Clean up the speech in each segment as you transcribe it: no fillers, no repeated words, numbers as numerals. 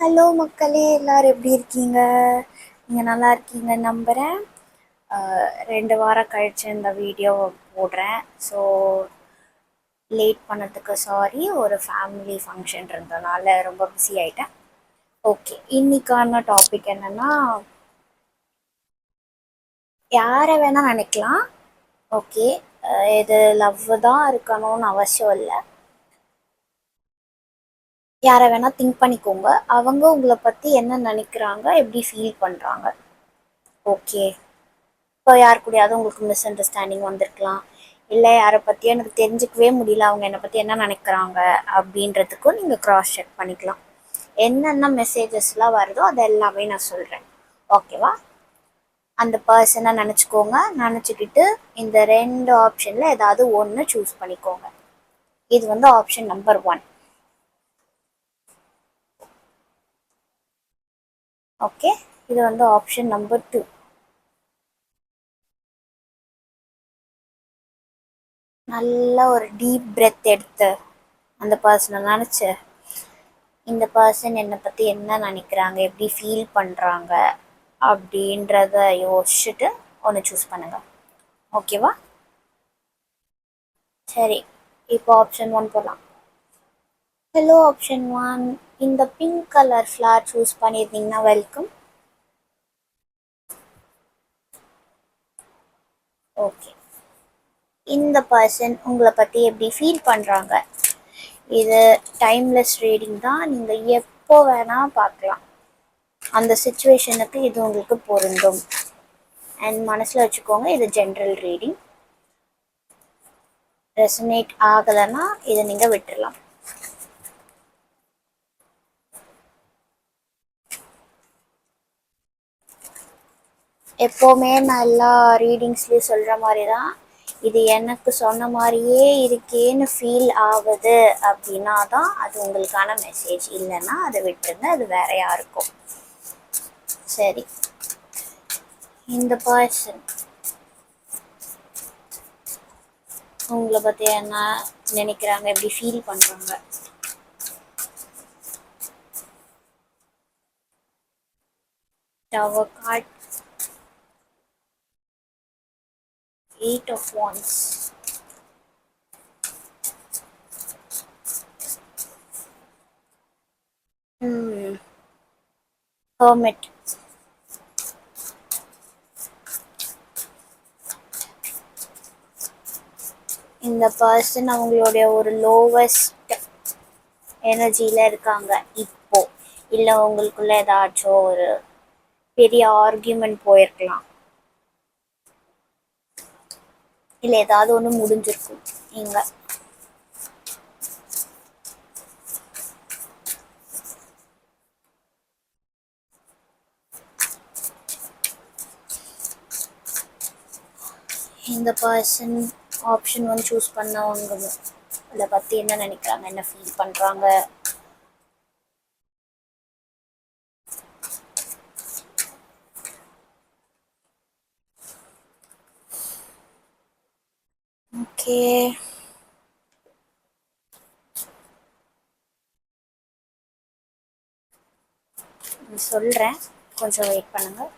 Hello மக்களே, எல்லாரும் எப்படி இருக்கீங்க? நீங்கள் நல்லா இருக்கீங்க நம்புகிறேன். 2 வாரம் கழிச்சு இந்த வீடியோ போடுறேன். ஸோ லேட் பண்ணதுக்கு சாரி. ஒரு ஃபேமிலி ஃபங்க்ஷன் இருந்ததுனால ரொம்ப பிஸி ஆகிட்டேன். ஓகே, இன்னைக்கான டாபிக் என்னென்னா, யாரை வேணால் நினைக்கலாம். ஓகே, இது லவ் தான் இருக்கணும்னு அவசியம் இல்லை. யாரை வேணால் திங்க் பண்ணிக்கோங்க. அவங்க உங்களை பற்றி என்ன நினைக்கிறாங்க, எப்படி ஃபீல் பண்ணுறாங்க. ஓகே, இப்போ யார் கூடயாவது உங்களுக்கு மிஸ் அண்டர்ஸ்டாண்டிங் வந்திருக்கலாம், இல்லை யாரை பற்றியும் எனக்கு தெரிஞ்சுக்கவே முடியல, அவங்க என்னை பற்றி என்ன நினைக்கிறாங்க அப்படின்றதுக்கும் நீங்கள் க்ராஸ் செக் பண்ணிக்கலாம். என்னென்ன மெசேஜஸ்லாம் வருதோ அது எல்லாமே நான் சொல்கிறேன். ஓகேவா? அந்த பர்சனை நினச்சிக்கோங்க. நினச்சிக்கிட்டு இந்த 2 ஆப்ஷனில் ஏதாவது ஒன்று சூஸ் பண்ணிக்கோங்க. இது வந்து ஆப்ஷன் நம்பர் 1. ஓகே, இது வந்து ஆப்ஷன் நம்பர் 2. நல்ல ஒரு டீப் பிரெத் எடுத்து அந்த பர்சனை நினச்சி, இந்த பர்சன் என்னை பற்றி என்ன நினைக்கிறாங்க, எப்படி ஃபீல் பண்ணுறாங்க அப்படின்றத யோசிச்சுட்டு ஒன்று சூஸ் பண்ணுங்கள். ஓகேவா? சரி, இப்போ ஆப்ஷன் 1 போகலாம். ஹலோ ஆப்ஷன் 1, இந்த பிங்க் கலர் ஃப்ளார் சூஸ் பண்ணியிருந்தீங்கன்னா வெல்கம். ஓகே, இந்த பர்சன் உங்களை பற்றி எப்படி ஃபீல் பண்ணுறாங்க. இது டைம்லெஸ் ரீடிங் தான். நீங்கள் எப்போ வேணால் பார்க்கலாம். அந்த சுச்சுவேஷனுக்கு இது உங்களுக்கு பொருந்தும். அண்ட் மனசில் வச்சுக்கோங்க, இது ஜென்ரல் ரீடிங். ரெசனேட் ஆகலைன்னா இதை நீங்கள் விட்டுடலாம். எப்போவுமே நான் எல்லா ரீடிங்ஸ்லேயும் சொல்கிற மாதிரி தான், இது எனக்கு சொன்ன மாதிரியே இருக்கேன்னு ஃபீல் ஆகுது அப்படின்னா தான் அது உங்களுக்கான மெசேஜ். இல்லைன்னா அதை விட்டுருங்க, அது வேற யாருக்கும். சரி, இந்த பர்சன் உங்களை பற்றி என்ன நினைக்கிறாங்க, எப்படி ஃபீல் பண்ணுறாங்க. Tower card, 8 of Wands, Hermit, இந்த பர்சன் அவங்களுடைய ஒரு லோவஸ்ட் எனர்ஜியில் இருக்காங்க இப்போ. இல்லை உங்களுக்குள்ள ஏதாச்சும் ஒரு பெரிய ஆர்கியூமெண்ட் போயிருக்கலாம், இல்லை ஏதாவது ஒன்று முடிஞ்சிருக்கும். இங்கே இந்த பர்சன் ஆப்ஷன் 1 சூஸ் பண்ணவங்க அதை பற்றி என்ன நினைக்கிறாங்க, என்ன ஃபீல் பண்ணுறாங்க. ஓகே, சொல்கிறேன், கொஞ்சம் வெயிட் பண்ணுங்கள்.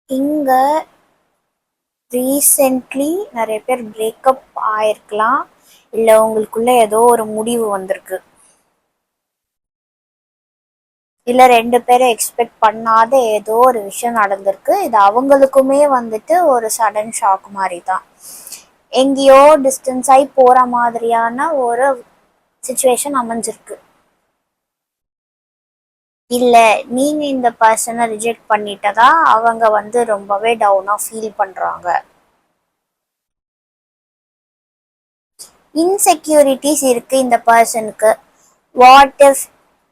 இங்கே ரீசெண்ட்லி நிறைய பேர் பிரேக்கப் ஆயிருக்கலாம், இல்லை உங்களுக்குள்ள ஏதோ ஒரு முடிவு வந்திருக்கு, இல்லை 2 பேரும் எக்ஸ்பெக்ட் பண்ணாத ஏதோ ஒரு விஷயம் நடந்திருக்கு. இது அவங்களுக்குமே வந்துட்டு ஒரு சடன் ஷாக் மாதிரி தான். எங்கேயோ டிஸ்டன்ஸ் ஆகி போகிற மாதிரியான ஒரு சுச்சுவேஷன் அமைஞ்சிருக்கு. இல்லை நீங்கள் இந்த பர்சனை ரிஜெக்ட் பண்ணிட்டதா அவங்க வந்து ரொம்பவே டவுனாக ஃபீல் பண்ணுறாங்க. இன்செக்யூரிட்டிஸ் இருக்குது இந்த பர்சனுக்கு. வாட் இஃப்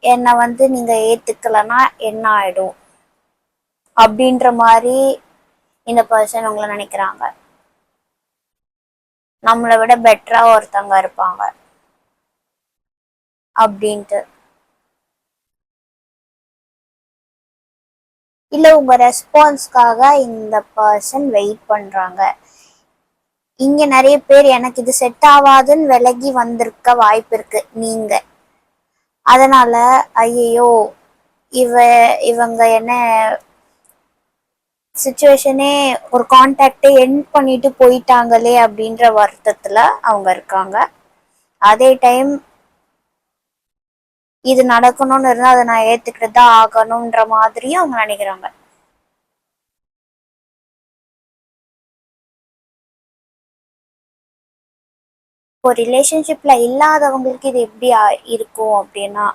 என்னை வந்து நீங்கள் ஏற்றுக்கலைன்னா என்ன ஆகிடும் அப்படின்ற மாதிரி இந்த பர்சன் உங்களை நினைக்கிறாங்க. நம்மளை விட பெட்டரா ஒருத்தவங்க இருப்பாங்க அப்படின்ட்டு. இல்ல உங்க ரெஸ்பான்ஸ்க்காக இந்த பர்சன் வெயிட் பண்றாங்க. இங்க நிறைய பேர் எனக்கு இது செட் ஆகாதுன்னு விலகி வந்திருக்க வாய்ப்பு இருக்கு நீங்க. அதனால ஐயோ இவ இவங்க என்ன சுச்சுவேஷனே ஒரு கான்டாக்டை எண்ட் பண்ணிட்டு போயிட்டாங்களே அப்படின்ற வருத்தத்துல அவங்க இருக்காங்க. அதே டைம் இது நடக்கணும்னு இருந்தா அதை நான் ஏத்துக்கிட்டு தான் ஆகணும்ன்ற மாதிரியும் அவங்க நினைக்கிறாங்க. இப்போ ரிலேஷன்ஷிப்ல இல்லாதவங்களுக்கு இது எப்படி இருக்கும் அப்படின்னா,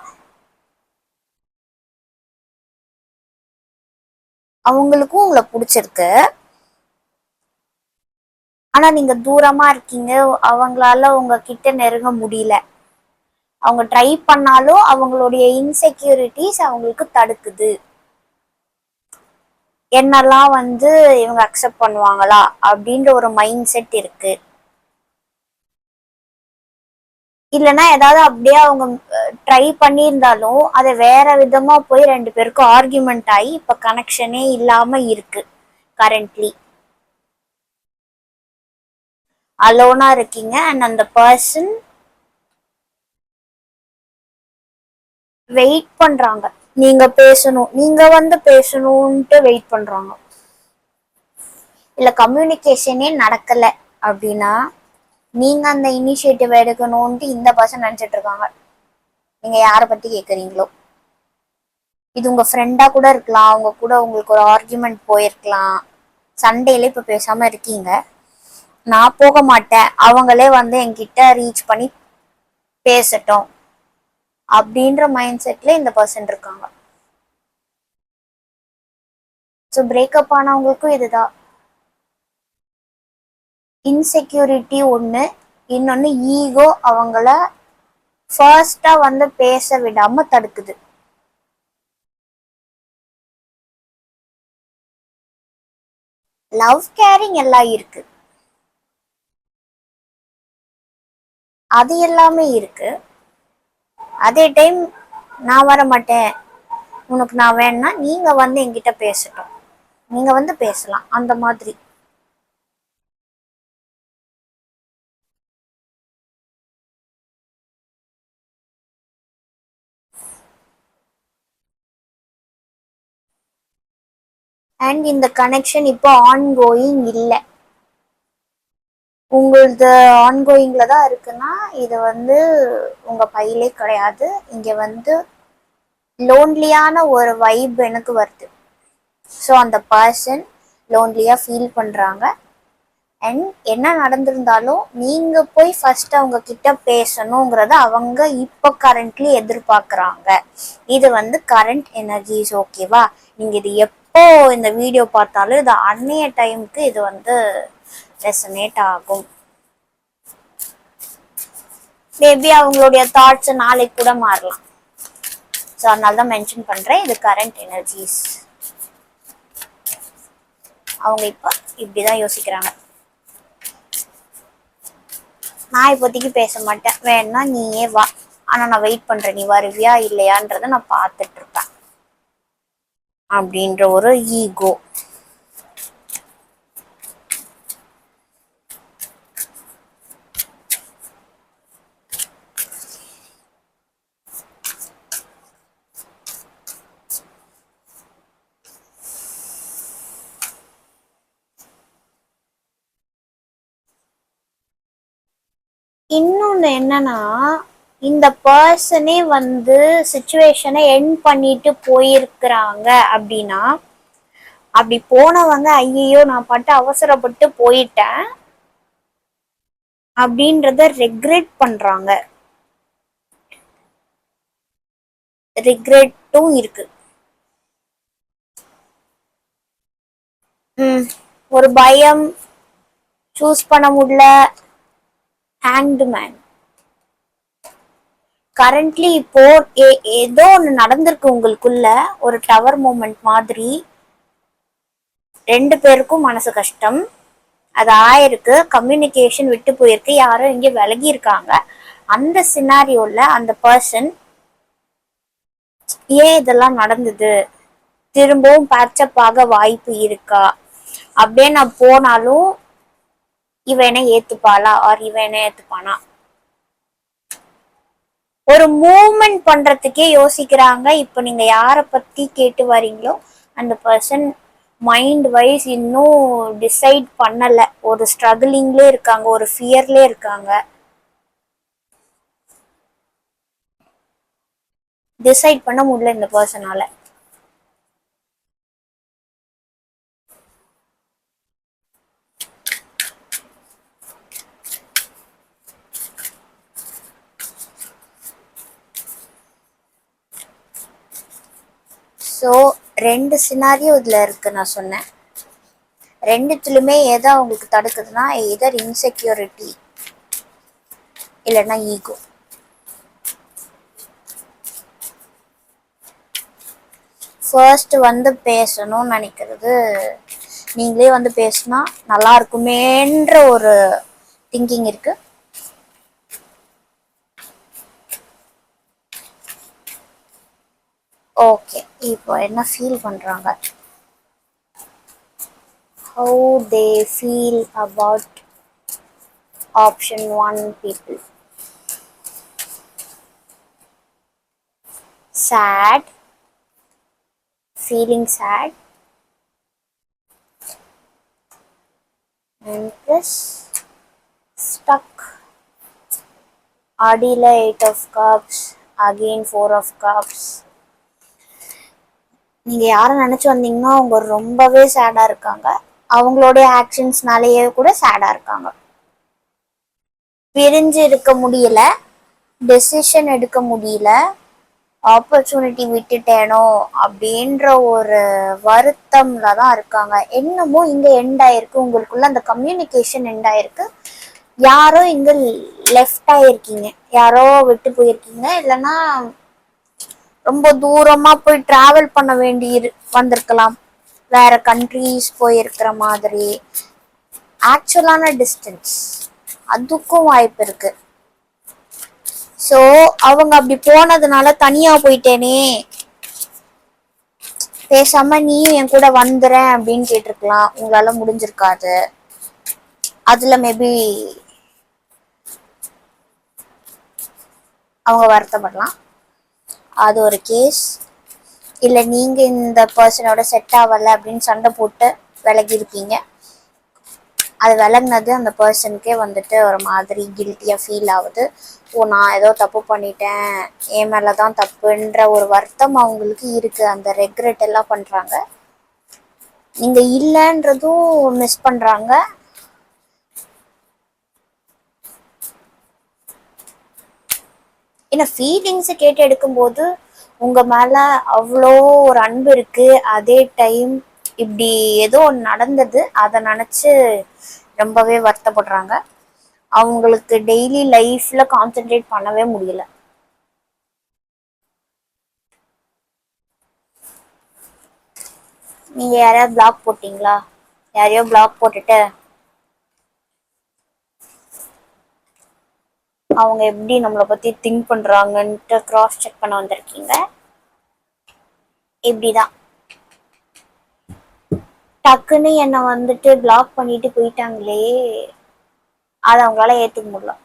அவங்களுக்கும் உங்களை பிடிச்சிருக்கு, ஆனா நீங்க தூரமா இருக்கீங்க, அவங்களால உங்ககிட்ட நெருங்க முடியல. அவங்க ட்ரை பண்ணாலும் அவங்களுடைய இன்செக்யூரிட்டிஸ் அவங்களுக்கு தடுக்குது. என்னெல்லாம் இவங்க அக்செப்ட் பண்ணுவாங்களா அப்படின்ற ஒரு மைண்ட் செட் இருக்கு. இல்லைன்னா ஏதாவது அப்படியே அவங்க ட்ரை பண்ணியிருந்தாலும் அதை வேற விதமா போய் 2 பேருக்கும் ஆர்கியூமெண்ட் ஆகி இப்ப கனெக்ஷனே இல்லாம இருக்கு. கரண்ட்லி அலோனா இருக்கீங்க அண்ட் அந்த பர்சன் வெயிட் பண்றாங்க நீங்க பேசணும், நீங்க பேசணும்ட்டு வெயிட் பண்றாங்க. இல்ல கம்யூனிகேஷனே நடக்கல அப்படின்னா நீங்க அந்த இனிஷியேட்டிவ் எடுக்கணும்ட்டு இந்த பர்சன் நினைச்சிட்டு இருக்காங்க. நீங்க யாரை பத்தி கேக்குறீங்களோ, இது உங்க ஃப்ரெண்டா கூட இருக்கலாம், அவங்க கூட உங்களுக்கு ஒரு ஆர்கியூமெண்ட் போயிருக்கலாம், சண்டேல இப்ப பேசாம இருக்கீங்க, நான் போக மாட்டேன், அவங்களே என்கிட்ட ரீச் பண்ணி பேசட்டும் அப்படின்ற மைண்ட் செட்ல இந்த பர்சன் இருக்காங்க. ஸோ பிரேக்கப் ஆனவங்களுக்கும் இதுதான். இன்செக்யூரிட்டி ஒன்று, இன்னொன்று ஈகோ அவங்கள ஃபர்ஸ்டா பேச விடாம தடுக்குது. லவ் கேரிங் எல்லாம் இருக்கு, அது எல்லாமே இருக்கு. அதே டைம் நான் வர மாட்டேன், உனக்கு நான் வேணும்னா நீங்க என்கிட்ட பேசட்டும், நீங்க பேசலாம் அந்த மாதிரி. அண்ட் இந்த கனெக்ஷன் இப்போ ஆன்கோயிங் இல்லை, உங்களது ஆன்கோயிங்ல தான் இருக்குன்னா இது உங்க பையிலே கிடையாது. இங்க லோன்லியான ஒரு வைப் எனக்கு வருது. ஸோ அந்த பர்சன் லோன்லியா ஃபீல் பண்றாங்க. அண்ட் என்ன நடந்திருந்தாலும் நீங்க போய் ஃபர்ஸ்ட் அவங்க கிட்ட பேசணுங்கிறத அவங்க இப்போ கரண்ட்லி எதிர்பார்க்குறாங்க. இது கரண்ட் எனர்ஜிஸ். ஓகேவா? நீங்க இது எப்போ இந்த வீடியோ பார்த்தாலும் இது அன்னைய டைமுக்கு இது ரெசனேட் ஆகும். மேபி அவங்களுடைய தாட்ஸ் நாளைக்கு கூட மாறலாம். ஸோ அதனால தான் மென்ஷன் பண்றேன், இது கரண்ட் எனர்ஜிஸ். அவங்க இப்போ இப்படிதான் யோசிக்கிறாங்க, நான் இப்போதைக்கு பேச மாட்டேன், வேணா நீயே வா, ஆனா நான் வெயிட் பண்றேன், நீ வருவியா இல்லையான்றத நான் பார்த்துட்டு இருப்பேன் அப்படின்ற ஒரு ஈகோ. இன்னொன்னு என்னன்னா, இந்த பர்சனே சிச்சுவேஷனை எண்ட் பண்ணிட்டு போயிருக்கிறாங்க அப்படின்னா, அப்படி போனவங்க ஐயோ நான் பட்டு அவசரப்பட்டு போயிட்டேன் அப்படின்றத ரெக்ரெட் பண்றாங்க. ரிக்ரெட்டும் இருக்கு. ஒரு பயம், சூஸ் பண்ண முடியல, ஹேங்க்டு மேன். கரண்ட்லி இப்போ ஏதோ ஒன்று நடந்திருக்கு உங்களுக்குள்ள, ஒரு டவர் மூமெண்ட் மாதிரி. 2 பேருக்கும் மனசு கஷ்டம். அது ஆயிருக்கு, கம்யூனிகேஷன் விட்டு போயிருக்கு, யாரோ இங்கே விலகி இருக்காங்க. அந்த சினாரியோல அந்த பர்சன் ஏன் இதெல்லாம் நடந்தது, திரும்பவும் பேட்சப் ஆக வாய்ப்பு இருக்கா அப்படியே நான் போனாலும் இவனை ஏத்துப்பாளா ஆர் இவனை ஏத்துப்பானா, ஒரு மூவ்மெண்ட் பண்றதுக்கே யோசிக்கிறாங்க. இப்ப நீங்க யார பத்தி கேட்டு வரீங்களோ அந்த பர்சன் மைண்ட் வைஸ் இன்னும் டிசைட் பண்ணல, ஒரு ஸ்ட்ரகிளிங்லே இருக்காங்க, ஒரு ஃபியர்லே இருக்காங்க, டிசைட் பண்ண முடியல இந்த பர்சனால. ஸோ 2 சினாரியோ இதில் இருக்குது நான் சொன்னேன். ரெண்டுத்துலையுமே எதை அவங்களுக்கு தடுக்குதுன்னா எதர் இன்செக்யூரிட்டி இல்லைன்னா ஈகோ. ஃபர்ஸ்ட் வந்து பேசணும்னு நினைக்கிறது, நீங்களே வந்து பேசினா நல்லா இருக்குமேன்ற ஒரு திங்கிங் இருக்கு. ஓகே, இப்போ என்ன ஃபீல் பண்றாங்க, how they feel about option 1 people. Sad, feeling sad, Empress, stuck, அடியில் 8 of cups, again 4 of cups. நீங்கள் யாரை நினச்சி வந்தீங்கன்னா அவங்க ரொம்பவே சேடாக இருக்காங்க, அவங்களுடைய ஆக்ஷன்ஸ்னாலேயே கூட சேடாக இருக்காங்க. பிரிஞ்சு இருக்க முடியல, டெசிஷன் எடுக்க முடியல, ஆப்பர்ச்சுனிட்டி விட்டுட்டேனோ அப்படின்ற ஒரு வருத்தம்ல தான் இருக்காங்க. என்னமோ இங்க எண்ட் ஆயிருக்கு, உங்களுக்குள்ள அந்த கம்யூனிகேஷன் எண்ட் ஆயிருக்கு, யாரோ இங்க லெஃப்ட் ஆயிருக்கீங்க, யாரோ விட்டு போயிருக்கீங்க, இல்லைன்னா ரொம்ப தூரமா போய் டிராவல் பண்ண வேண்டி வந்திருக்கலாம், வேற கண்ட்ரிஸ் போயிருக்கிற மாதிரி, ஆக்சுவலான டிஸ்டன்ஸ் அதுக்கும் வாய்ப்பு இருக்கு. ஸோ அவங்க அப்படி போனதுனால தனியா போயிட்டேனே, பேசாம நீயும் என் கூட வந்துறேன் அப்படின்னு கேட்டிருக்கலாம், உங்களால முடிஞ்சிருக்காது. அதுல மேபி அவங்க வருத்தப்படலாம், அது ஒரு கேஸ். இல்லை நீங்க இந்த பர்சனோட செட் ஆகலை அப்படின்னு சண்டை போட்டு விலகி இருப்பீங்க, அது விலகினது அந்த பர்சனுக்கே வந்துட்டு ஒரு மாதிரி கில்ட்டியாக ஃபீல் ஆகுது. ஓ நான் ஏதோ தப்பு பண்ணிட்டேன், என் மேலே தான் தப்புன்ற ஒரு வருத்தம் அவங்களுக்கு இருக்குது, அந்த ரெக்ரெட் எல்லாம் பண்ணுறாங்க. நீங்கள் இல்லைன்றதும் மிஸ் பண்ணுறாங்க. ஏன்னா ஃபீலிங்ஸை கேட்டு எடுக்கும்போது உங்கள் மேலே அவ்வளோ ஒரு அன்பு இருக்குது, அதே டைம் இப்படி ஏதோ ஒன்று நடந்தது அதை நினச்சி ரொம்பவே வருத்தப்படுறாங்க. அவங்களுக்கு டெய்லி லைஃப்ல கான்சென்ட்ரேட் பண்ணவே முடியல. நீங்க யாரையாவது பிளாக் போட்டீங்களா? யாரையோ பிளாக் போட்டுட்டு அவங்க எப்படி நம்மளை பத்தி திங்க் பண்றாங்கன்ட்டு கிராஸ் செக் பண்ண வந்திருக்கீங்க. இப்படிதான் டக்குன்னு என்னை வந்துட்டு பிளாக் பண்ணிட்டு போயிட்டாங்களே, அதை அவங்களால ஏத்துக்க முடியல.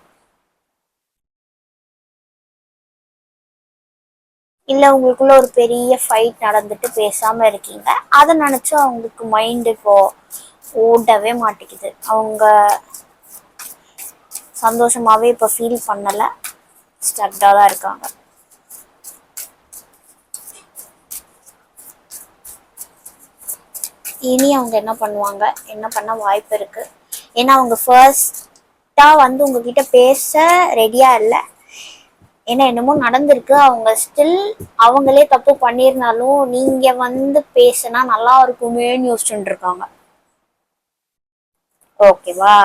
இல்லை உங்களுக்குள்ள ஒரு பெரிய ஃபைட் நடந்துட்டு பேசாம இருக்கீங்க, அதை நினைச்சு அவங்களுக்கு மைண்ட் இப்போ ஓடவே மாட்டேங்குது, அவங்க சந்தோஷமாவே இப்போ ஃபீல் பண்ணலை, ஸ்டக்டாக தான் இருக்காங்க. இனி அவங்க என்ன பண்ணுவாங்க, என்ன பண்ண வாய்ப்பு இருக்கு, ஏன்னா அவங்க ஃபர்ஸ்டா வந்து உங்ககிட்ட பேச ரெடியா இல்லை, ஏன்னா என்னமோ நடந்திருக்கு, அவங்க ஸ்டில் அவங்களே தப்பு பண்ணியிருந்தாலும் நீங்க வந்து பேசினா நல்லா இருக்குமேன்னு யோசிச்சுட்டு இருக்காங்க. ஓகேவா?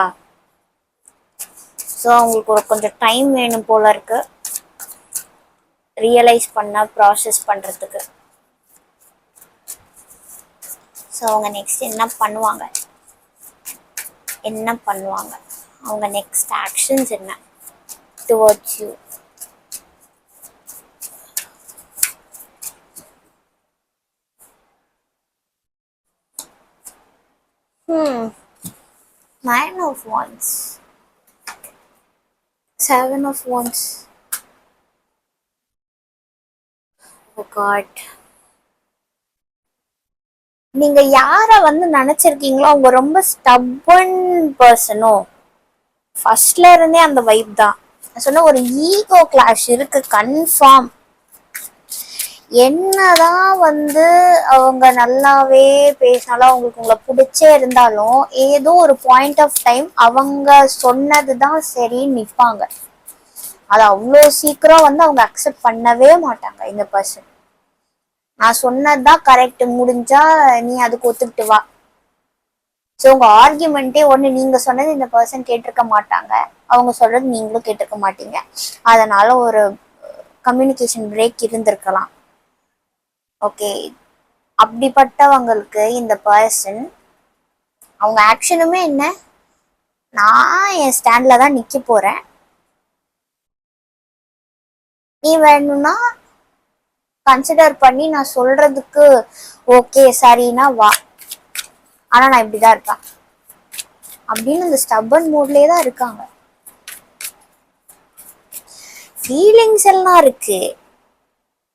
ஸோ அவங்களுக்கு ஒரு கொஞ்சம் டைம் வேணும் போல இருக்கு ரியலைஸ் பண்ண, ப்ராசஸ் பண்றதுக்கு. ஸோ அவங்க நெக்ஸ்ட் என்ன பண்ணுவாங்க? என்ன பண்ணுவாங்க, அவங்க நெக்ஸ்ட் ஆக்ஷன்ஸ் என்ன towards you? Nine of Wands, Seven of Wands. Oh God. நீங்க யார வந்து நினைச்சிருக்கீங்களோ அவங்க ரொம்ப ஸ்டப்பன் பர்சனோ. ஃபர்ஸ்ட்ல இருந்தே அந்த வைப் தான். சொன்ன ஒரு ஈகோ கிளாஷ் இருக்கு கன்ஃபார்ம். என்னதான் வந்து அவங்க நல்லாவே பேசினாலும் அவங்களுக்கு உங்களை பிடிச்சே இருந்தாலும் ஏதோ ஒரு பாயிண்ட் ஆஃப் டைம் அவங்க சொன்னதுதான் சரின்னு நிற்பாங்க. அது அவ்வளோ சீக்கிரம் வந்து அவங்க அக்செப்ட் பண்ணவே மாட்டாங்க. இந்த பர்சன் நான் சொன்னதுதான் கரெக்ட், முடிஞ்சா நீ அதுக்கு ஒத்துக்கிட்டு வா. ஸோ உங்க ஆர்கியூமெண்ட்டே ஒன்று, நீங்க சொன்னது இந்த பர்சன் கேட்டிருக்க மாட்டாங்க, அவங்க சொல்றது நீங்களும் கேட்டிருக்க மாட்டீங்க, அதனால ஒரு கம்யூனிகேஷன் பிரேக் இருந்திருக்கலாம். ஓகே, அப்படிப்பட்டவங்களுக்கு இந்த பர்சன் அவங்க ஆக்ஷனுமே என்ன, நான் என் ஸ்டாண்ட்ல தான் நிக்க போறேன், நீ வேணும்னா கன்சிடர் பண்ணி நான் சொல்றதுக்கு ஓகே சரினா வா, ஆனா நான் இப்படிதான் இருப்பேன் அப்படின்னு இந்த ஸ்டப்பன் மூட்லயே தான் இருக்காங்க. ஃபீலிங்ஸ் எல்லாம் இருக்கு,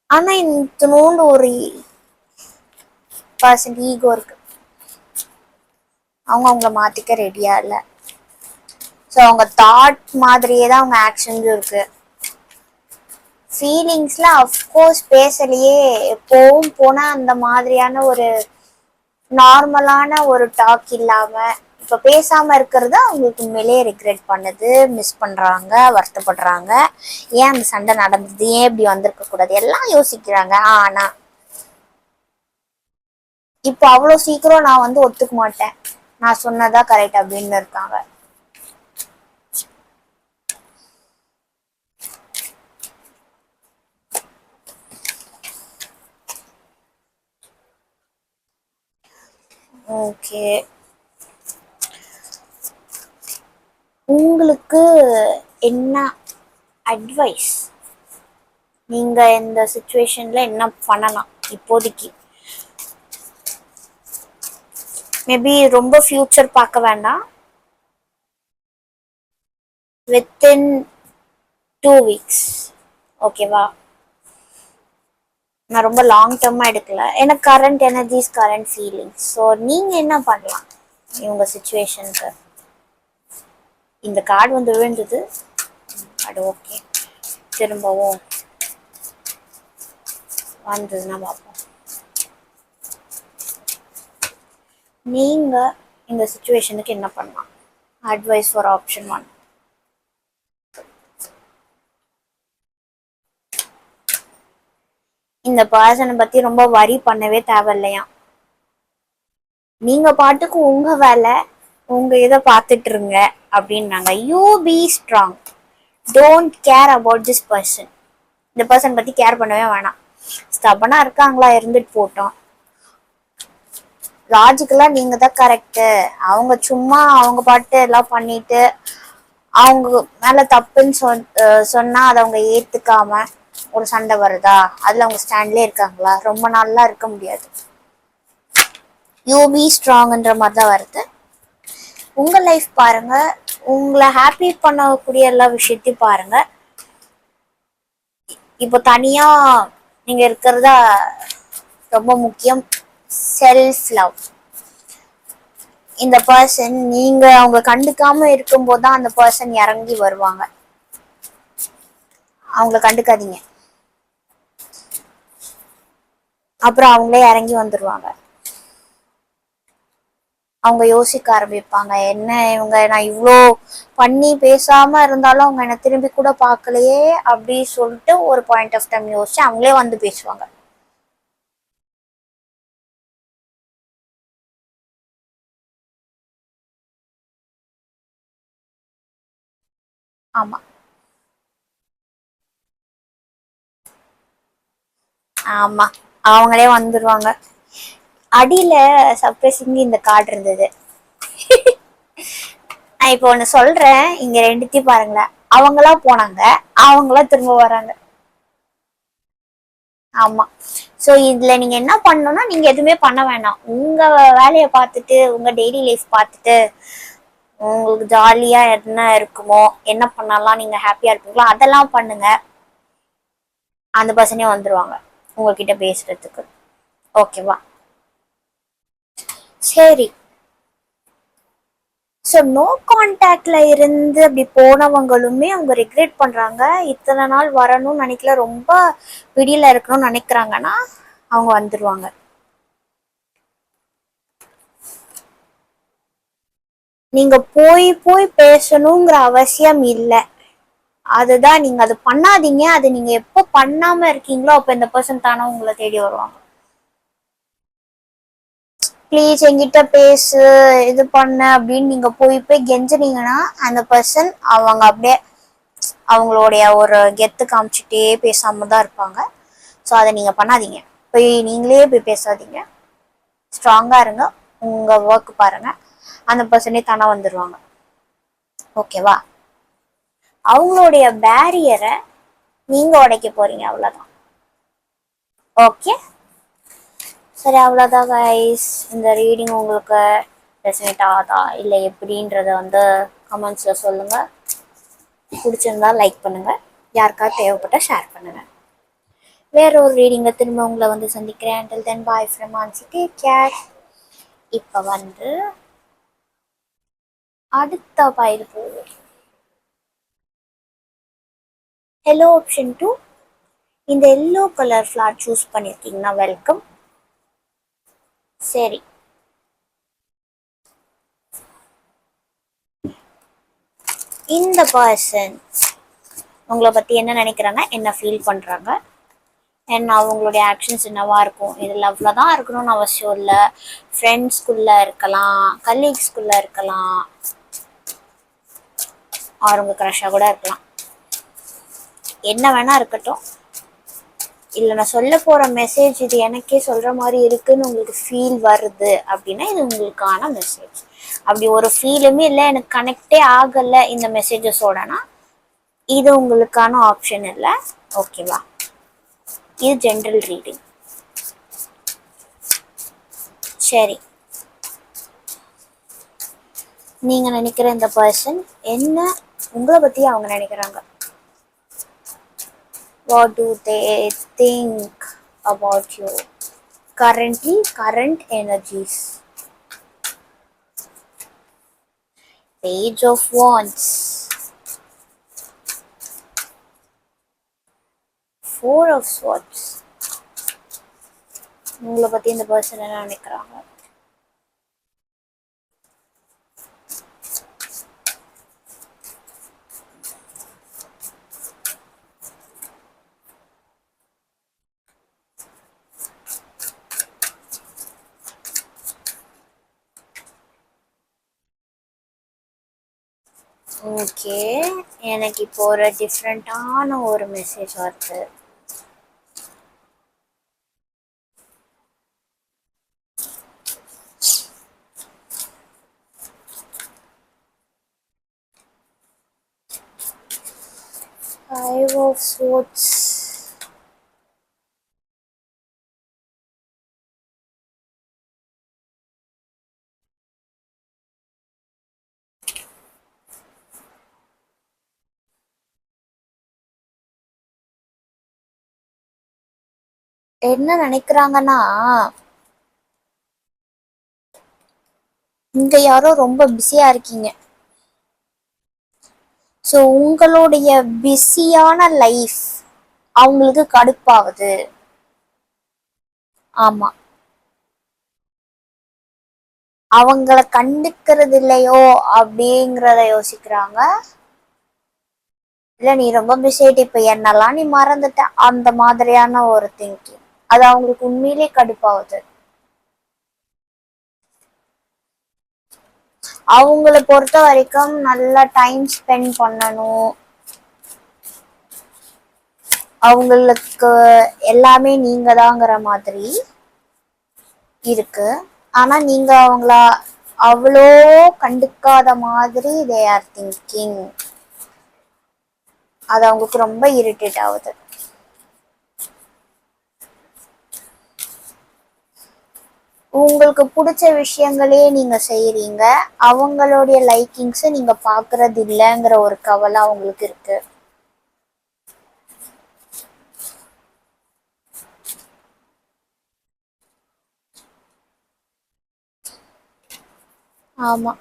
ஆனா இத்தனோண்டு ஒரு பர்சன்ட் ஈகோ இருக்கு. அவங்கள மாத்திக்க ரெடியா இல்லை. ஸோ அவங்க தாட் மாதிரியே தான் அவங்க ஆக்ஷன்ஸும் இருக்கு. ஃபீலிங்ஸ்ல அஃப்கோர்ஸ் பேசலையே, எப்பவும் போனா அந்த மாதிரியான ஒரு நார்மலான ஒரு டாக் இல்லாம இப்ப பேசாம இருக்கிறது அவங்களுக்கு உண்மையிலேயே ரிக்ரெட் பண்ணுது, மிஸ் பண்றாங்க, வருத்தப்படுறாங்க. ஏன் அந்த சண்டை நடந்தது, ஏன் இப்படி வந்திருக்க கூடாது எல்லாம் யோசிக்கிறாங்க. ஆனா இப்போ அவ்வளோ சீக்கிரம் நான் வந்து ஒத்துக்க மாட்டேன், நான் சொன்னதா கரெக்ட் அப்படின்னு இருக்காங்க. ஓகே, உங்களுக்கு என்ன அட்வைஸ், நீங்க இந்த சிச்சுவேஷன்ல என்ன பண்ணலாம் இப்போதைக்கு? மேபி ரொம்ப ஃபியூச்சர் பார்க்க வேண்டாம், வித்தின் 2 weeks ஓகேவா? நான் ரொம்ப லாங் டேர்மா எடுக்கல, எனக்கு current energies, current feelings. So நீங்க என்ன பண்ணலாம் இவங்க சிச்சுவேஷனுக்கு? இந்த கார்டு வந்து விழுந்தது, அது ஓகே, திரும்பவும் வந்ததுன்னா பார்ப்போம். நீங்க இந்த சிச்சுவேஷனுக்கு என்ன பண்ணலாம்? Advice for option 1. இந்த பர்சனை பத்தி ரொம்ப வரி பண்ணவே தேவையில்லையா, நீங்க பாட்டுக்கு உங்க வேலை உங்க இதை பார்த்துட்டு இருங்க அப்படின்னாங்க. You be strong, don't care about this person. இந்த பர்சன் பத்தி கேர் பண்ணவே வேணாம். ஸ்டபனா இருக்காங்களா, இருந்துட்டு போட்டோம். லாஜிக்கலா நீங்க தான் கரெக்டு, அவங்க சும்மா அவங்க பாட்டு எல்லாம் பண்ணிட்டு அவங்க மேல தப்புன்னு சொன்னா அதை அவங்க ஏத்துக்காம ஒரு சண்டை வருதா, அதுல அவங்க ஸ்டாண்ட்லயே இருக்காங்களா? ரொம்ப நாள்லாம் இருக்க முடியாது. யூ பி ஸ்ட்ராங்ன்ற மாதிரி தான் வருது. உங்க லைஃப் பாருங்க, உங்களை ஹாப்பி பண்ணக்கூடிய எல்லா விஷயத்தையும் பாருங்க. இப்போ தனியா நீங்க இருக்கிறதா ரொம்ப முக்கியம். Self love. இந்த பர்சன் நீங்க அவங்க கண்டுக்காம இருக்கும்போது தான் அந்த பர்சன் இறங்கி வருவாங்க. அவங்கள கண்டுக்காதீங்க, அப்புறம் அவங்களே இறங்கி வந்துடுவாங்க. அவங்க யோசிக்க ஆரம்பிப்பாங்க, என்ன இவங்க நான் இவ்வளோ பண்ணி பேசாம இருந்தாலும் அவங்க என்ன திரும்பி கூட பார்க்கலையே அப்படி சொல்லிட்டு ஒரு பாயிண்ட் ஆஃப் டைம் யோசிச்சு அவங்களே வந்து பேசுவாங்க. ஆமா ஆமா, அவங்களே வந்துருவாங்க. அடியில சர்ப்ரைசிங் இந்த கார்டு இருந்தது. இப்போ ஒண்ணு சொல்றேன், இங்க ரெண்டுத்தையும் பாருங்களேன். அவங்களா போனாங்க, அவங்களா திரும்ப வராங்க. ஆமா. சோ இதுல நீங்க என்ன பண்ணணும்னா, நீங்க எதுவுமே பண்ண வேணாம். உங்க வேலையை பார்த்துட்டு, உங்க டெய்லி லைஃப் பார்த்துட்டு, உங்களுக்கு ஜாலியா என்ன இருக்குமோ, என்ன பண்ணலாம் நீங்க ஹாப்பியா இருப்பீங்களோ அதெல்லாம் பண்ணுங்க. அந்த பர்சனே வந்துருவாங்க உங்ககிட்ட பேசுறதுக்கு. ஓகேவா? சரி. ஸோ நோ கான்டாக்ட்ல இருந்து அப்படி போனவங்களுமே அவங்க ரெக்ரெட் பண்றாங்க. இத்தனை நாள் வரணும்னு நினைக்கல, ரொம்ப பிடியில இருக்கணும்னு நினைக்கிறாங்கன்னா அவங்க வந்துருவாங்க. நீங்க போய் போய் பேசணுங்கிற அவசியம் இல்லை. அதுதான், நீங்க அது பண்ணாதீங்க. அது நீங்க எப்போ பண்ணாம இருக்கீங்களோ அப்ப இந்த பர்சன் தானே உங்களை தேடி வருவாங்க. ப்ளீஸ் என்கிட்ட பேசு, இது பண்ண அப்படின்னு நீங்க போய் போய் கெஞ்சுனீங்கன்னா அந்த பர்சன் அவங்க அப்படியே அவங்களுடைய ஒரு கெத்து காமிச்சிட்டே பேசாம தான் இருப்பாங்க. ஸோ அதை நீங்க பண்ணாதீங்க. போய் நீங்களே போய் பேசாதீங்க. ஸ்ட்ராங்கா இருங்க, உங்க ஒர்க் பாருங்க, அந்த பர்சனே தானே வந்துடுவாங்க. ஓகேவா? அவங்களுடைய பேரியரை நீங்க உடைக்க போறீங்க, அவ்வளவுதான். ஓகே, சரி, அவ்வளோதான் கைஸ். இந்த ரீடிங் உங்களுக்கு ரெசனேட் ஆகுதா இல்லை எப்படின்றத வந்து கமெண்ட்ஸில் சொல்லுங்கள். பிடிச்சிருந்தா லைக் பண்ணுங்கள், யாருக்காவது தேவைப்பட்டா ஷேர் பண்ணுங்கள். வேற ஒரு ரீடிங்கை திரும்ப உங்களை வந்து சந்திக்கிறேன். until then bye from Mansi, take care. இப்போ வந்து அடுத்த பயிர் போகும். ஹலோ ஆப்ஷன் 2, இந்த எல்லோ கலர் ஃப்ளார் சூஸ் பண்ணியிருக்கீங்கன்னா வெல்கம். சரி, இந்த பர்சன் உங்களை பற்றி என்ன நினைக்கிறாங்க, என்ன ஃபீல் பண்ணுறாங்க, என்ன அவங்களுடைய ஆக்ஷன்ஸ் என்னவா இருக்கும். இது லவ்வில் தான் இருக்கணும்னு அவசியம் இல்லை. ஃப்ரெண்ட்ஸ்குள்ளே இருக்கலாம், கலீக்ஸ்குள்ளே இருக்கலாம், அவங்க க்ரஷாக கூட இருக்கலாம். என்ன வேணா இருக்கட்டும். இல்லை நான் சொல்ல போகிற மெசேஜ் இது எனக்கே சொல்கிற மாதிரி இருக்குன்னு உங்களுக்கு ஃபீல் வருது அப்படின்னா இது உங்களுக்கான மெசேஜ். அப்படி ஒரு ஃபீலுமே இல்லை, எனக்கு கனெக்டே ஆகலை இந்த மெசேஜஸோடனா இது உங்களுக்கான ஆப்ஷன் இல்லை. ஓகேவா? இது ஜென்ரல் ரீடிங். சரி, நீங்கள் நினைக்கிற இந்த பர்சன் என்ன உங்களை பற்றி அவங்க நினைக்கிறாங்க. What do they think about you currently, current energies? Page of Wands, Four of Swords. உங்களை பற்றி இந்த பர்சன் என்ன நினைக்கிறாங்க. ஓகே, எனக்கு இப்போ ஒரு டிஃப்ரெண்ட்டான ஒரு மெசேஜ் வருது. Five of Swords. என்ன நினைக்கிறாங்கன்னா, இங்க யாரோ ரொம்ப பிஸியா இருக்கீங்க. ஸோ உங்களுடைய பிஸியான லைஃப் அவங்களுக்கு கடுப்பாகுது. ஆமா, அவங்கள கண்டுக்கிறது இல்லையோ அப்படிங்கிறத யோசிக்கிறாங்க. இல்ல நீ ரொம்ப பிஸி ஆயிட்டு இப்ப என்னெல்லாம் நீ மறந்துட்ட, அந்த மாதிரியான ஒரு திங்கிங். அது அவங்களுக்கு உண்மையிலே கடுப்பாகுது. அவங்கள பொறுத்த வரைக்கும் நல்லா டைம் ஸ்பெண்ட் பண்ணணும், அவங்களுக்கு எல்லாமே நீங்க தாங்கிற மாதிரி இருக்கு. ஆனா நீங்க அவங்கள அவ்வளோ கண்டுக்காத மாதிரி தே ஆர் திங்கிங். அது அவங்களுக்கு ரொம்ப இரிட்டேட் ஆகுது. உங்களுக்கு பிடிச்ச விஷயங்களே நீங்க செய்யறீங்க, அவங்களுடைய லைக்கிங்ஸை நீங்க பாக்குறது இல்லைங்கிற ஒரு கவலை அவங்களுக்கு இருக்கு. ஆமா,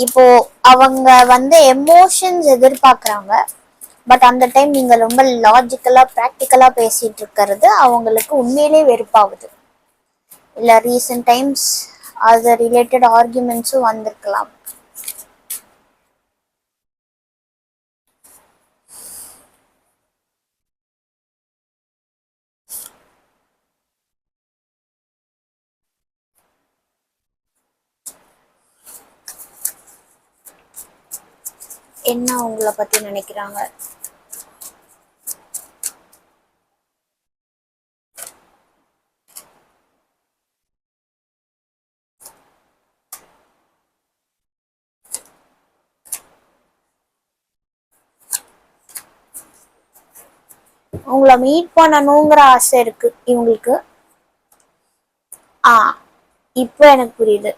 இப்போ அவங்க எமோஷன்ஸ் எதிர்பார்க்குறாங்க. பட் அந்த டைம் நீங்க ரொம்ப லாஜிக்கலா ப்ராக்டிக்கலா பேசிட்டு இருக்கிறது அவங்களுக்கு உண்மையிலே வெறுப்பாகுது. இல்ல ரீசன்ட் டைம்ஸ் அது ரிலேட்டட் ஆர்குமெண்ட்ஸும் வந்திருக்கலாம். என்ன உங்களை பத்தி நினைக்கிறாங்க? உங்களை மீட் பண்ணணுங்கிற ஆசை இருக்கு இவங்களுக்கு. ஆ, இப்போ எனக்கு புரியுது.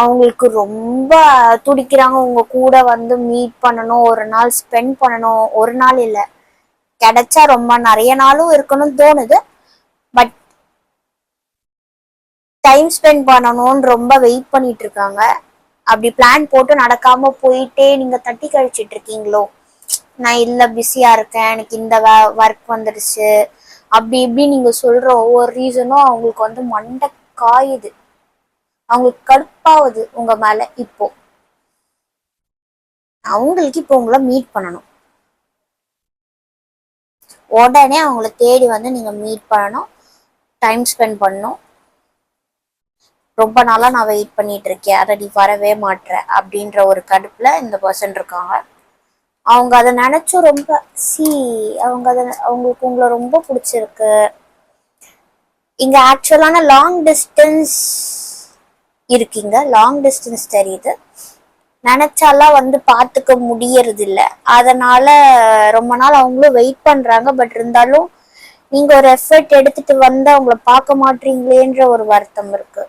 அவங்களுக்கு ரொம்ப துடிக்கிறாங்க உங்க கூட மீட் பண்ணணும், ஒரு நாள் ஸ்பெண்ட் பண்ணணும். ஒரு நாள் இல்ல, கிடைச்சா ரொம்ப நிறைய நாளும் இருக்கணும்னு தோணுது. பட் டைம் ஸ்பெண்ட் பண்ணணும்னு ரொம்ப வெயிட் பண்ணிட்டு இருக்காங்க. அப்படி பிளான் போட்டு நடக்காம போயிட்டே நீங்க தட்டி கழிச்சிட்டு இருக்கீங்களோ, நான் இல்ல பிஸியா இருக்கேன், எனக்கு இந்த ஒர்க் வந்துடுச்சு, அப்படி இப்படி நீங்க சொல்ற ஒவ்வொரு ரீசனும் அவங்களுக்கு மண்டை காயுது. அவங்களுக்கு கடுப்பாகுது உங்க மேல. இப்போ அவங்களுக்கு இப்போ உங்களை மீட் பண்ணணும். உடனே அவங்கள தேடி நீங்க மீட் பண்ணணும், டைம் ஸ்பெண்ட் பண்ணணும். ரொம்ப நாளா நான் வெயிட் பண்ணிட்டு இருக்கேன், அதை நீ வரவே மாட்ற அப்படின்ற ஒரு கடுப்புல இந்த பர்சன் இருக்காங்க. அவங்க அதை நினைச்சும் ரொம்ப அவங்களுக்கு உங்களை ரொம்ப பிடிச்சிருக்கு. இங்க ஆக்சுவலான லாங் டிஸ்டன்ஸ் இருக்கீங்க, லாங் டிஸ்டன்ஸ் தெரியுது. நினைச்சாலாம் பாத்துக்க முடியறது இல்ல. அதனால ரொம்ப நாள் அவங்களும் வெயிட் பண்றாங்க. பட் இருந்தாலும் நீங்க ஒரு எஃபர்ட் எடுத்துட்டு அவங்கள பார்க்க மாட்டீங்களேன்ற ஒரு வருத்தம் இருக்கு.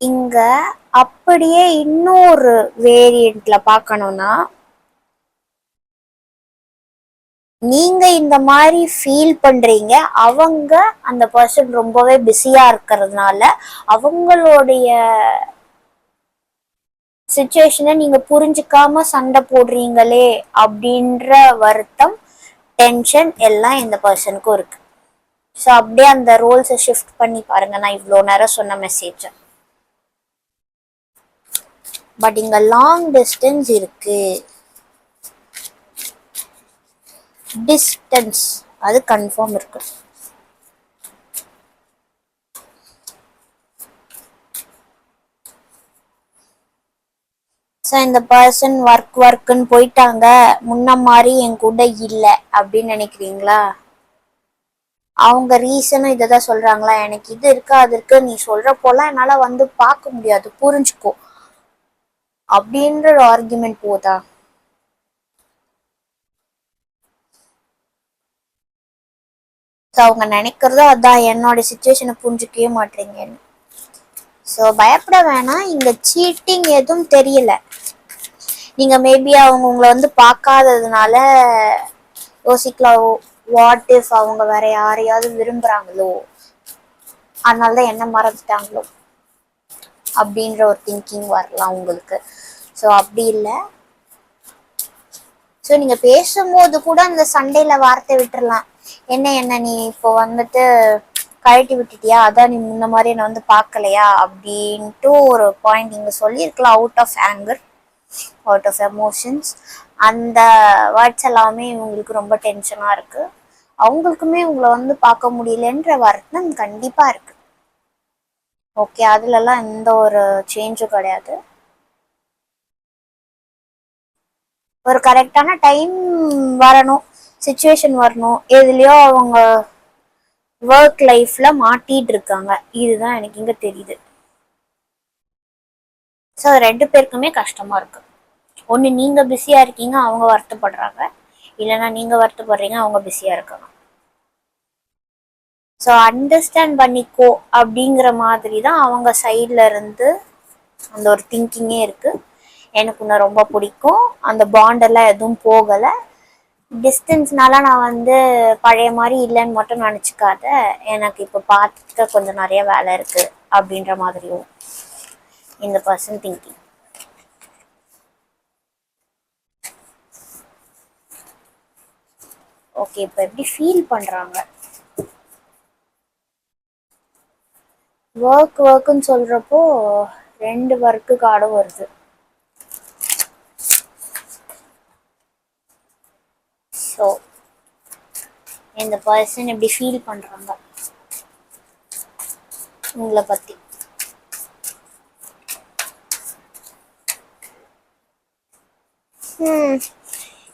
இங்க அப்படியே இன்னொரு வேரியன்ட்ல பார்க்கணும்னா, நீங்க இந்த மாதிரி ஃபீல் பண்றீங்க, அவங்க அந்த பர்சன் ரொம்பவே பிஸியா இருக்கிறதுனால அவங்களுடைய சிச்சுவேஷனை நீங்க புரிஞ்சுக்காம சண்டை போடுறீங்களே அப்படின்ற வருத்தம், டென்ஷன் எல்லாம் இந்த பர்சனுக்கும் இருக்கு. ஸோ அப்படியே அந்த ரோல்ஸை ஷிஃப்ட் பண்ணி பாருங்க, நான் இவ்வளோ நேரம் சொன்ன மெசேஜ். பட் இங்க லாங் டிஸ்டன்ஸ் இருக்கு, டிஸ்டன்ஸ் அது கன்ஃபார்ம் இருக்கு. ஸோ இந்த பர்சன் ஒர்க்குன்னு போயிட்டாங்க, முன்ன மாதிரி என் கூட இல்லை அப்படின்னு நினைக்கிறீங்களா? அவங்க ரீசனும் இதை தான் சொல்றாங்களா, எனக்கு இது இருக்கு அது இருக்கு, நீ சொல்ற போலாம் என்னால பார்க்க முடியாது, புரிஞ்சுக்கோ அப்படின்ற ஒரு ஆர்குமெண்ட் போதா? அவங்க நினைக்கிறதோ அதான், என்னோட சிச்சுவேஷனை புரிஞ்சுக்கவே மாட்டீங்கன்னு. ஸோ பயப்பட வேணாம், இங்க சீட்டிங் எதுவும் தெரியல. நீங்க மேபி அவங்க உங்களை பார்க்காததுனால யோசிக்கலாம், வாட் இஃப் அவங்க வேற யாரையாவது விரும்புறாங்களோ, அதனாலதான் என்ன மறந்துட்டாங்களோ அப்படின்ற ஒரு திங்கிங் வரலாம் உங்களுக்கு. ஸோ அப்படி இல்லை. ஸோ நீங்க பேசும்போது கூட அந்த சண்டையில வார்த்தை விட்டுறலாம். என்ன நீ இப்போ கழட்டி விட்டுட்டியா, அதான் நீ முன்ன மாதிரி என்னை பார்க்கலையா அப்படின்ட்டு ஒரு பாயிண்ட் நீங்க சொல்லியிருக்கலாம். Out of anger, out of emotions. அந்த வேர்ட்ஸ் எல்லாமே இவங்களுக்கு ரொம்ப டென்ஷனா இருக்கு. அவங்களுக்குமே உங்களை வந்து பார்க்க முடியலன்ற வருத்தம் கண்டிப்பா இருக்கு. ஓகே, அதுலலாம் எந்த ஒரு சேஞ்சும் கிடையாது. ஒரு கரெக்டான டைம் வரணும், சுச்சுவேஷன் வரணும், எதுலயோ அவங்க ஒர்க் லைஃப்ல மாட்டிட்டு இருக்காங்க. இதுதான் எனக்கு இங்க தெரியுது. ஸோ ரெண்டு பேருக்குமே கஷ்டமா இருக்கு. ஒன்று நீங்க பிஸியா இருக்கீங்க, அவங்க வருத்தப்படுறாங்க. இல்லைன்னா நீங்க வருத்தப்படுறீங்க, அவங்க பிஸியா இருக்காங்க. ஸோ அண்டர்ஸ்டாண்ட் பண்ணிக்கோ அப்படிங்கிற மாதிரி தான் அவங்க சைட்ல இருந்து அந்த ஒரு திங்கிங்கே இருக்கு. எனக்கு உன்னை ரொம்ப பிடிக்கும், அந்த பாண்டெல்லாம் எதுவும் போகலை, டிஸ்டன்ஸ்னால நான் வந்து பழைய மாதிரி இல்லைன்னு மட்டும் நினச்சிக்காத, எனக்கு இப்போ பார்த்துக்க கொஞ்சம் நிறைய வேலை இருக்கு அப்படின்ற மாதிரியும் இந்த பர்சன் திங்கிங். ஓகே, இப்போ எப்படி ஃபீல் பண்ணுறாங்க? ஒர்க்குன்னு சொல்கிறப்போ 2 ஒர்க்கு கார்டும் வருது. ஸோ இந்த பர்சன் எப்படி ஃபீல் பண்ணுறாங்க உங்களை பற்றி?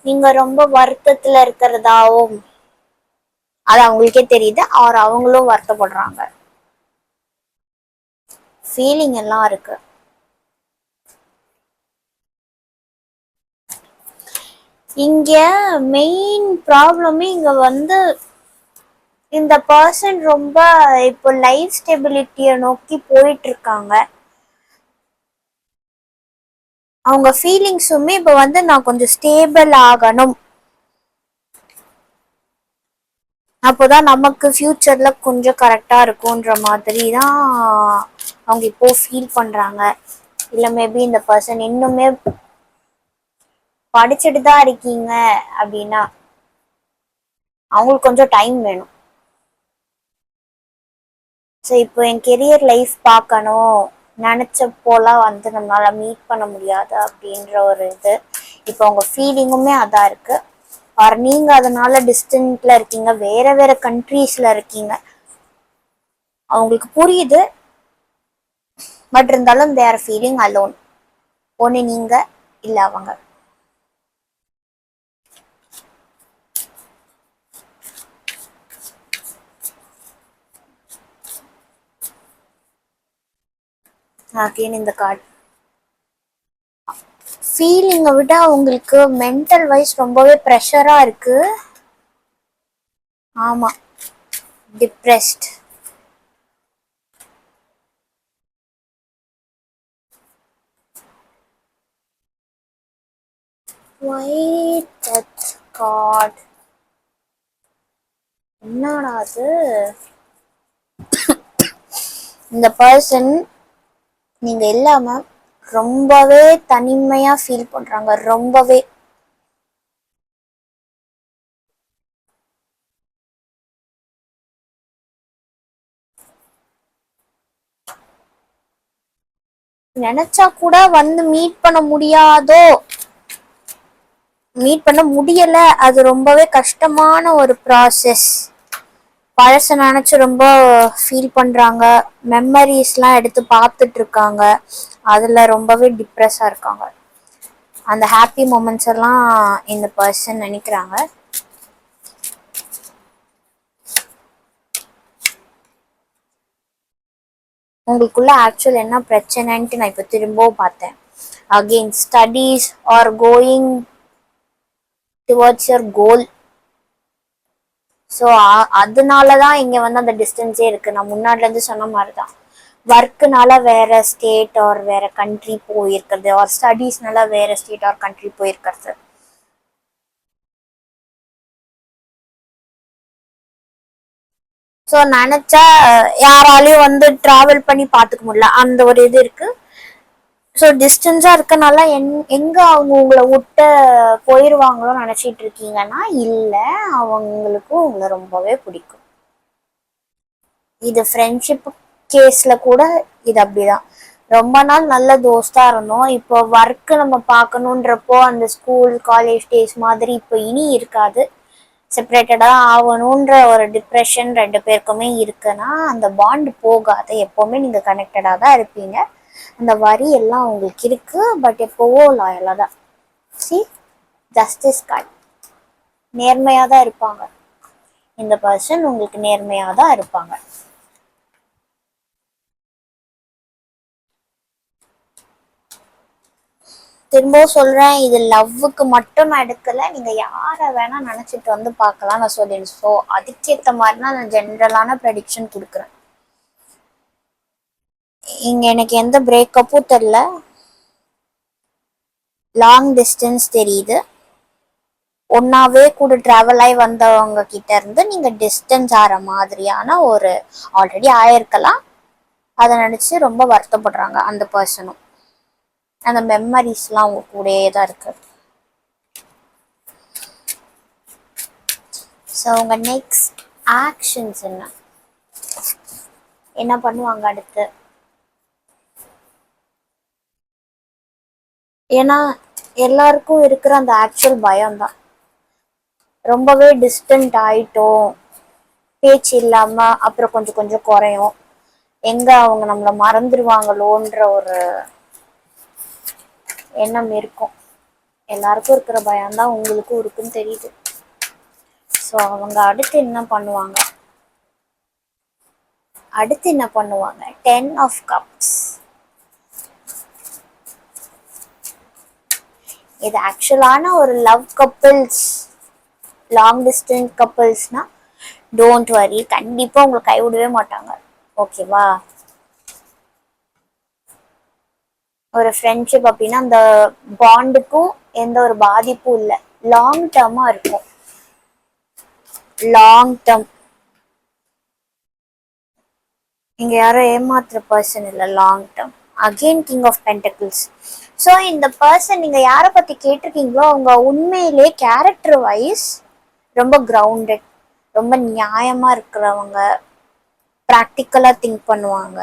நீங்கள் ரொம்ப வருத்தத்தில் இருக்கிறதாவும் அது அவங்களுக்கே தெரியுது, அவங்களும் வருத்தப்படுறாங்க. ஃபீலிங் எல்லாம் இருக்கு. இங்க மெயின் ப்ராப்ளமே இங்க வந்து இந்த பர்சன் ரொம்ப இப்போ லைஃப் ஸ்டெபிலிட்டியை நோக்கி போயிட்டு இருக்காங்க. அவங்க ஃபீலிங்ஸுமே இப்போ வந்து நான் கொஞ்சம் ஸ்டேபிள் ஆகணும், அப்போதான் நமக்கு ஃபியூச்சர்ல கொஞ்சம் கரெக்டா இருக்கும்ன்ற மாதிரி தான் அவங்க இப்போ ஃபீல் பண்றாங்க. இல்லை மேபி இந்த பர்சன் இன்னுமே படிச்சுட்டு தான் இருக்கீங்க அப்படின்னா அவங்களுக்கு கொஞ்சம் டைம் வேணும். ஸோ இப்போ என் கெரியர் லைஃப் பார்க்கணும், நினச்ச போலாம் வந்து நம்மளால மீட் பண்ண முடியாது அப்படின்ற ஒரு இது இப்போ அவங்க ஃபீலிங்குமே அதான் இருக்கு. ஆர் நீங்கள் அதனால டிஸ்டன்ட்ல இருக்கீங்க, வேற வேற கண்ட்ரீஸ்ல இருக்கீங்க, அவங்களுக்கு புரியுது. பட் இருந்தாலும் தே ஆர் ஃபீலிங் அலோன். ஒன்று நீங்கள் இல்லை அவங்க. அகெயின் இந்த கார்டு ஃபீலிங்கை விட அவங்களுக்கு மென்டல் வைஸ் ரொம்பவே ப்ரெஷராக இருக்கு. ஆமாம், டிப்ரெஸ்ட். ஒயிட் டெத் கார்டு என்னடா அது? இந்த பர்சன் நீங்க இல்லாம ரொம்பவே தனிமையா ஃபீல் பண்றாங்க. ரொம்பவே நினைச்சா கூட வந்து மீட் பண்ண முடியாதோ, மீட் பண்ண முடியல, அது ரொம்பவே கஷ்டமான ஒரு ப்ராசஸ். பழச நினைச்சு ரொம்ப ஃபீல் பண்றாங்க, மெமரிஸ்லாம் எடுத்து பார்த்துட்டு இருக்காங்க, அதுல ரொம்பவே டிப்ரெஸ்ஸா இருக்காங்க. அந்த ஹாப்பி மொமெண்ட்ஸ் எல்லாம் இந்த பர்சன் நினைக்கிறாங்க. உங்களுக்குள்ள ஆக்சுவல் என்ன பிரச்சனைன்ட்டு நான் இப்போ திரும்பவும் பார்த்தேன். Again studies are going towards your goal. So அதனால தான் இங்கே வந்து அந்த டிஸ்டன்ஸே இருக்குது. நான் முன்னாடிலேருந்து சொன்ன மாதிரி தான், ஒர்க்குனால வேற ஸ்டேட் ஆர் வேற கண்ட்ரி போயிருக்கிறது, ஆர் ஸ்டடீஸ்னால வேற ஸ்டேட் ஆர் கண்ட்ரி போயிருக்கிறது. ஸோ நினச்சா யாராலையும் வந்து ட்ராவல் பண்ணி பார்த்துக்க முடியல, அந்த ஒரு இது இருக்குது. ஸோ டிஸ்டன்ஸாக இருக்கனால எங்கே அவங்க உங்களை விட்டு போயிடுவாங்களோன்னு நினச்சிட்டு இருக்கீங்கன்னா இல்லை, அவங்களுக்கும் உங்களை ரொம்பவே பிடிக்கும். இது ஃப்ரெண்ட்ஷிப் கேஸில் கூட இது அப்படிதான். ரொம்ப நாள் நல்ல தோஸ்தா இருந்தோம், இப்போ ஒர்க்கு நம்ம பார்க்கணுன்றப்போ அந்த ஸ்கூல் காலேஜ் டேஸ் மாதிரி இப்போ இனி இருக்காது. செப்பரேட்டடாக ஆகணுன்ற ஒரு டிப்ரெஷன் ரெண்டு பேருக்குமே இருக்குன்னா அந்த பாண்ட் போகாது. எப்போவுமே நீங்கள் கனெக்டடாக தான் இருப்பீங்க. அந்த வரி எல்லாம் உங்களுக்கு இருக்கு, பட் எப்போவோ லாயலாக தான். சி, ஜஸ்டிஸ் கார்டு நேர்மையாக தான் இருப்பாங்க. இந்த பர்சன் உங்களுக்கு நேர்மையாக தான் இருப்பாங்க. திரும்பவும் சொல்கிறேன், இது லவ்வுக்கு மட்டும் நான் எடுக்கலை. நீங்கள் யாரை வேணால் நினச்சிட்டு வந்து பார்க்கலாம் நான் சொல்லிடுறேன். ஸோ அதுக்கேற்ற மாதிரி தான் நான் ஜென்ரலான ப்ரெடிக்ஷன் கொடுக்குறேன். இங்கே எனக்கு எந்த பிரேக்கப்பும் தெரில, லாங் டிஸ்டன்ஸ் தெரியுது. ஒன்றாவே கூட ட்ராவல் ஆகி வந்தவங்க கிட்ட இருந்து நீங்கள் டிஸ்டன்ஸ் ஆகிற மாதிரியான ஒரு ஆல்ரெடி ஆயிருக்கலாம். அதை நினச்சி ரொம்ப வருத்தப்படுறாங்க அந்த பர்சனும். அந்த மெமரிஸ்லாம் அவங்க கூடயே தான் இருக்கு. ஸோ உங்கள் நெக்ஸ்ட் ஆக்ஷன்ஸ் என்ன பண்ணுவாங்க அடுத்து? ஏன்னா எல்லாருக்கும் இருக்கிற அந்த ஆக்சுவல் பயம்தான். ரொம்பவே டிஸ்டன்ட் ஆயிட்டோம், பேச்சு இல்லாமல் அப்புறம் கொஞ்சம் கொஞ்சம் குறையும், எங்கே அவங்க நம்மளை மறந்துடுவாங்களோன்ற ஒரு எண்ணம் இருக்கும். எல்லாருக்கும் இருக்கிற பயம்தான் உங்களுக்கும் இருக்குன்னு தெரியுது. ஸோ அவங்க அடுத்து என்ன பண்ணுவாங்க? அடுத்து என்ன பண்ணுவாங்க? 10 of cups. இது ஆக்சுவலான ஒரு லவ் கப்பிள்ஸ், லாங் டிஸ்டன்ஸ் கப்பிள்ஸ்னா டோன்ட் வரி, கண்டிப்பாக உங்களை கைவிடவே மாட்டாங்க. ஓகேவா? ஒரு ஃப்ரெண்ட்ஷிப் அப்படின்னா அந்த பாண்டுக்கும் எந்த ஒரு பாதிப்பும் இல்லை, லாங் டேர்மாக இருக்கும். Long term. இங்கே யாரும் ஏமாத்துற பர்சன் இல்லை, long term. Again king of pentacles. So இந்த பர்சன் நீங்கள் யாரை பற்றி கேட்டிருக்கீங்களோ அவங்க உண்மையிலே கேரக்டர் வைஸ் ரொம்ப கிரவுண்டட், ரொம்ப நியாயமாக இருக்கிறவங்க, ப்ராக்டிக்கலாக திங்க் பண்ணுவாங்க.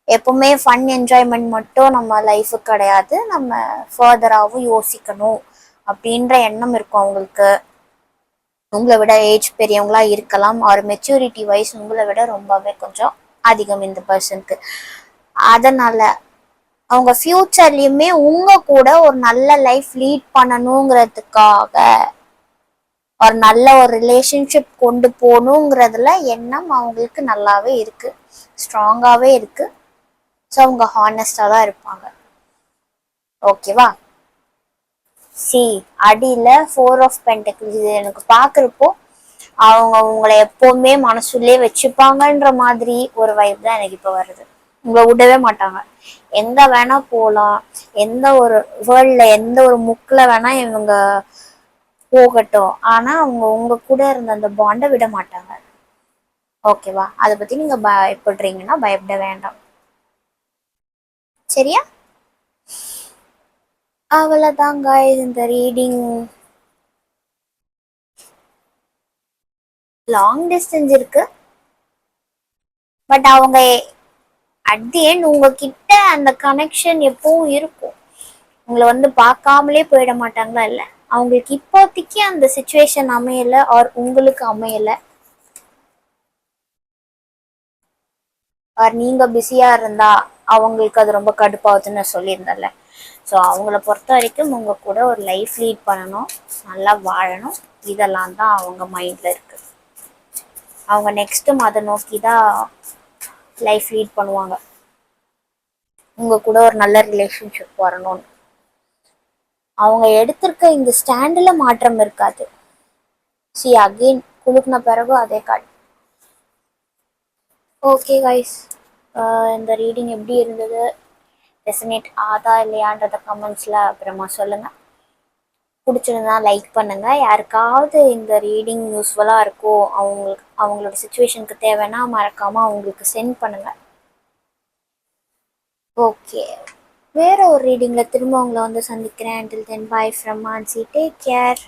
எப்பவுமே ஃபன் என்ஜாய்மெண்ட் மட்டும் நம்ம லைஃபுக்கு கிடையாது, நம்ம ஃபர்தராகவும் யோசிக்கணும் அப்படின்ற எண்ணம் இருக்கும் அவங்களுக்கு. உங்களை விட ஏஜ் பெரியவங்களா இருக்கலாம், ஒரு மெச்சூரிட்டி வைஸ் உங்களை விட ரொம்பவே கொஞ்சம் அதிகம் இந்த பர்சனுக்கு. அதனால அவங்க ஃபியூச்சர்லயுமே உங்க கூட ஒரு நல்ல லைஃப் லீட் பண்ணணுங்கிறதுக்காக, ஒரு நல்ல ஒரு ரிலேஷன்ஷிப் கொண்டு போகணுங்கிறதுல எண்ணம் அவங்களுக்கு நல்லாவே இருக்கு, ஸ்ட்ராங்காகவே இருக்கு. ஸோ அவங்க ஹானஸ்டாக தான் இருப்பாங்க. ஓகேவா? சி, அடியில் 4 of Pentacles. இது எனக்கு பார்க்குறப்போ அவங்க உங்களை எப்போவுமே மனசுலேயே வச்சுப்பாங்கன்ற மாதிரி ஒரு வைப் தான் எனக்கு இப்போ வருது. உங்களை விடவே மாட்டாங்க, எங்கே வேணால் போகலாம், எந்த ஒரு வேர்ல்டில் எந்த ஒரு முக்கில் வேணால் இவங்க போகட்டும், ஆனால் அவங்க உங்கள் கூட இருந்த அந்த பாண்டை விட மாட்டாங்க. ஓகேவா? அதை பற்றி நீங்கள் பயப்படுறீங்கன்னா பயப்பட வேண்டாம். சரியா? அவ்வளோதாங்க இந்த ரீடிங். லாங் டிஸ்டன்ஸ் இருக்கு, பட் அவங்க அட் தி எண்ட் உங்ககிட்ட அந்த கனெக்ஷன் எப்பவும் இருக்கும். உங்களை வந்து பார்க்காமலே போயிட மாட்டாங்களா? இல்லை, அவங்களுக்கு இப்போதைக்கு அந்த சுச்சுவேஷன் அமையலை, ஆர் உங்களுக்கு அமையலை, ஆர் நீங்கள் பிஸியாக இருந்தா அவங்களுக்கு அது ரொம்ப கடுப்பாகுதுன்னு சொல்லியிருந்தேன்ல. ஸோ அவங்கள பொறுத்த வரைக்கும் உங்கள் கூட ஒரு லைஃப் லீட் பண்ணணும், நல்லா வாழணும், இதெல்லாம் தான் அவங்க மைண்டில் இருக்குது. அவங்க நெக்ஸ்ட்டும் அதை நோக்கி தான் லைஃப் லீட் பண்ணுவாங்க, உங்கள் கூட ஒரு நல்ல ரிலேஷன்ஷிப் வரணும்னு. அவங்க எடுத்திருக்க இந்த ஸ்டாண்டில் மாற்றம் இருக்காது. சி, அகெயின் குழுக்கின பிறகு அதே கார்டு. ஓகே கைஸ், இந்த ரீடிங் எப்படி இருந்தது, ரெசனேட் ஆதா இல்லையான்றத கமெண்ட்ஸில் அப்புறமா சொல்லுங்கள். பிடிச்சிருந்தா லைக் பண்ணுங்கள். யாருக்காவது இந்த ரீடிங் யூஸ்ஃபுல்லாக இருக்கும், அவங்களோட சுச்சுவேஷனுக்கு தேவைன்னா மறக்காமல் அவங்களுக்கு சென்ட் பண்ணுங்கள். ஓகே, வேறு ஒரு ரீடிங்கில் திரும்ப உங்களை வந்து சந்திக்கிறேன். until then bye from Mansi, take care.